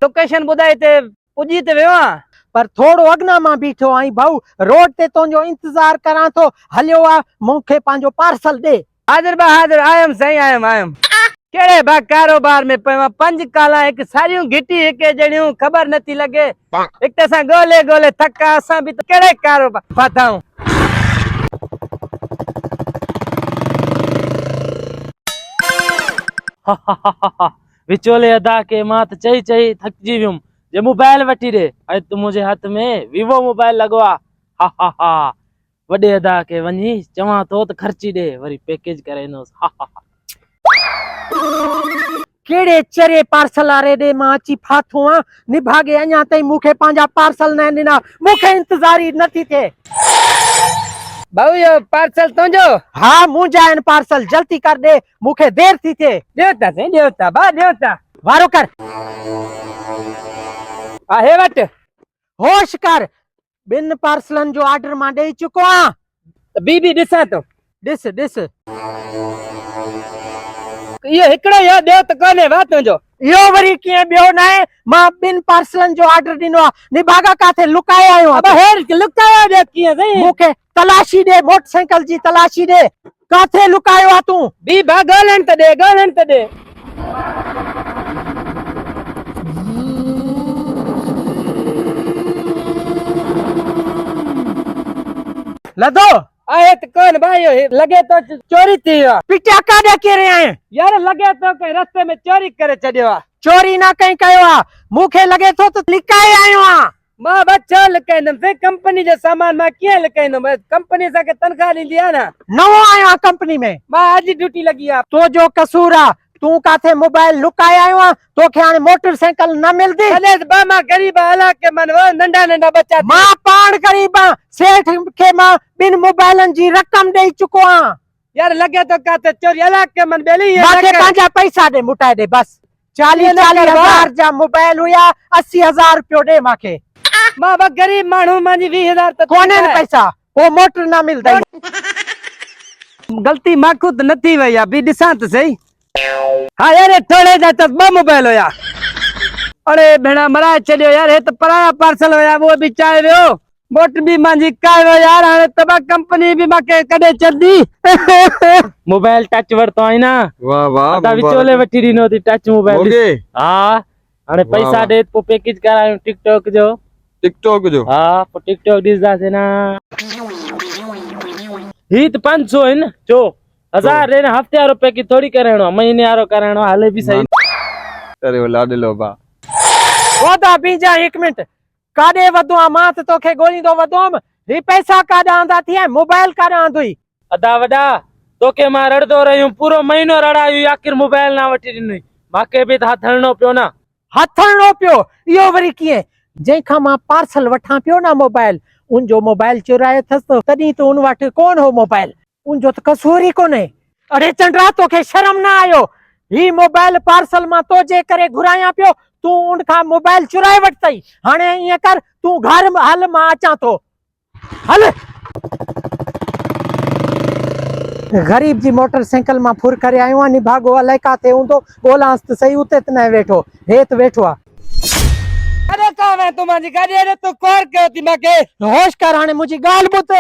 Location बुधाई ते पुजी ते वियो आ पर थोड़ो अगना मां बीठो आई भाऊ रोड ते तुंहिंजो इंतजार करा तो हलियो आ मूंखे पंहिंजो पार्सल दे। हाजिर बा हाजिर आयम सही आयम केड़े बा कारोबार में पवा 5 काला एक सारियूं घिटी एक जणियूं खबर नथी लगे एक त असां गोले गोले थका असां भी तो केड़े कारोबार फाथाऊं। विचोले अदा के मां त चई चई थकजी वियुम जे मोबाइल वठी दे अज तू मुझे हाथ में वीवो मोबाइल लगवा। हा हा हा वडे अदा के वनी चवा तो त खर्ची दे वरी पैकेज करेनोस। हा हा केड़े चरे पार्सल आरे दे मां अची फाथो आ निभागे अञा ताईं मूंखे पंहिंजा पार्सल न ॾिना मूंखे इंतजार ही नथी थे। भाऊ यो पार्सल तुंजो? हाँ मुंहिंजा आहिनि पार्सल जल्दी कर दे मूंखे देर थी थे। देवता से देवता बा देवता वारो कर आहे वट होश कर बिन पार्सलन जो ऑर्डर मां ॾेई चुको आ। बीबी ॾिसां तो ॾिस ॾिस इहो हिकड़ो यो देव त कोने वा तुंजो इहो वरी कीअं ॿियो न आहे मां ॿिन पार्सलन जो ऑर्डर ॾिनो आ निभागा काथे लुकाए आयो अब हेर लुकायो दे कीअं सही मूंखे तलाशी दे मोटरसाइकिल जी तलाशी दे काथे लुकायो आ तूं बी बा गोलन त दे लदो आहे त कोन भाई लगे तो चोरी थी वियो पिटा काॾे केरे आए यार लगे तो के रस्ते में चोरी करे छडियो आ। चोरी ना कहीं कयो आ मूंखे लगे थो त लिकाए आयो आ। मां बच्चा लिकाइंदम से कंपनी जो सामान मां कीअं लिकाइंदम कंपनी असांखे तनख़्वाह ॾींदी आहे न। नवो आयो आ कंपनी में मां अॼु ड्यूटी लगी आ। तो जो कसूर आ तू काथे मोबाइल लुकाए आयो आ तोखे हाणे मोटरसाइकिल न मिलदी अले बा मां गरीब हला के मन नंढा नंढा बच्चा मां पाण गरीब आ सेठ के मां बिन मोबाइलन जी रकम ॾेई चुको आ। यार लगे तो काथे चोरी हला के मन बेली मांखे पंहिंजा पैसा दे मुटाए दे बस 40,000 जा मोबाइल हुया 80,000 रुपयो दे मांखे मां बा गरीब माण्हू मांजी 20,000 त कोने पैसा वो मोटर ना मिलदा गलती मां खुद न थी वई आ बी ॾिसां त सही। हाँ यार थोड़े जा त 2 मोबाइल हुया अरे भेणा मराए छडियो यार हे त पराया पार्सल हुया वो भी चाहे वियो मोटर भी मांजी कायो यार हाणे तबा कंपनी भी मांखे कढे छडी मोबाइल टच वरतो आई ना वाह वाह अदा विचोले वठी ॾिनो थी टच मोबाइल ओके हां हाणे पैसा दे पो पैकेज करायो टिकटॉक जो हां पो टिकटॉक ॾिसदासे ना ही त 500 है न जो 1000 रे हफ्ते वारो पैकेज थोड़ी कराणो महीने वारो कराणो हाले भी सही अरे वो लाडलो बा ओदा बीजा 1 मिनट काडे वदो आ मां त तोखे गोलींदो वदोम ही पैसा काडा आंदा थी मोबाइल काडा आंदोई अदा वडा तोके मां रड़दो रहियो पूरो महीनो रड़ायो आखिर मोबाइल ना वठी ॾिनई मांखे भी त हथणो पियो ना हथणो पियो इहो वरी कीअं जंहिंखां मां पार्सल वठां पियो ना मोबाइल उनजो मोबाइल चुराए थस तॾहिं त उन वटि कोन हो मोबाइल उनजो त कसूर ही कोन्हे। अरे चंद्रा तोखे शर्म ना आयो ही मोबाइल पार्सल मां तो जे करे घुराया पियो तू उनखां मोबाइल चुराए वठतई हाणे इएं कर तू घर हल मां अचां तो हल गरीब जी मोटरसाइकिल मां फुर करे आयो आ निभागो अलाए काथे हूंदो ॻोल्हांस त सही उते त न वेठो हेत वेठो आ। अरे का वे तू मांजी गाड़ी अरे तू कोर कयो थी मांखे होश कर हाणे मुंहिंजी ॻाल्हि ॿुध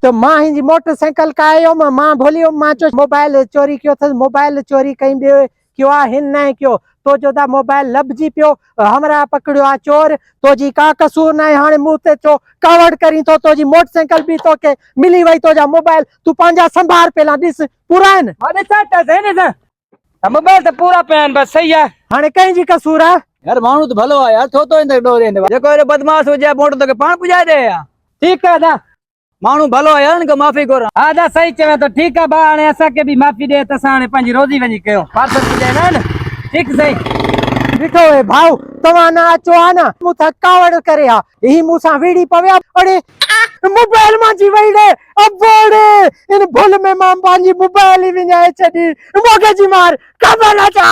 तो मां हिंजी मोटरसाइकिल कायो मां भोलियो मां चो मोबाइल चोरी कयो अथसि मोबाइल चोरी कई ॿियो क्यों आ हिन न क्यों तो जो दा मोबाइल लभजी पियो हमरा पकड़ियो आ चोर तो जी का कसूर न है हाणे मुंह ते चो कवड़ करी तो जी मोटरसाइकिल भी तो के मिली वई तो जा मोबाइल तू पंहिंजा संभार पेला ॾिस पूरा आहिनि अरे साटा से ने मोबाइल त पूरा पयान बस सही है हाणे कंहिं जी कसूर आ यार मानू तो भलो आ यार छो तो इंदे डोरे इंदे जेको रे बदमाश हो जाए मोटर तो के पान पुजाए दे यार ठीक है दा मानू भलो आ यार इनके माफी कोरा हा दा सही चवे तो ठीक है बा हाणे असा के भी माफी दे त हाणे पंहिंजी रोजी वञी कयो पार्सल पुजाए ना ठीक सही ॾिठो हे भाऊ तव्हां न अचो आ न मूंसां कावड़ करे आ ही मूंसां विड़ी पविया अड़े मोबाइल मां जी वई ॾे अबोड़े इन भुल में मां पंहिंजी मोबाइल ई विञाए छॾी मोगे जी मार कबा न चा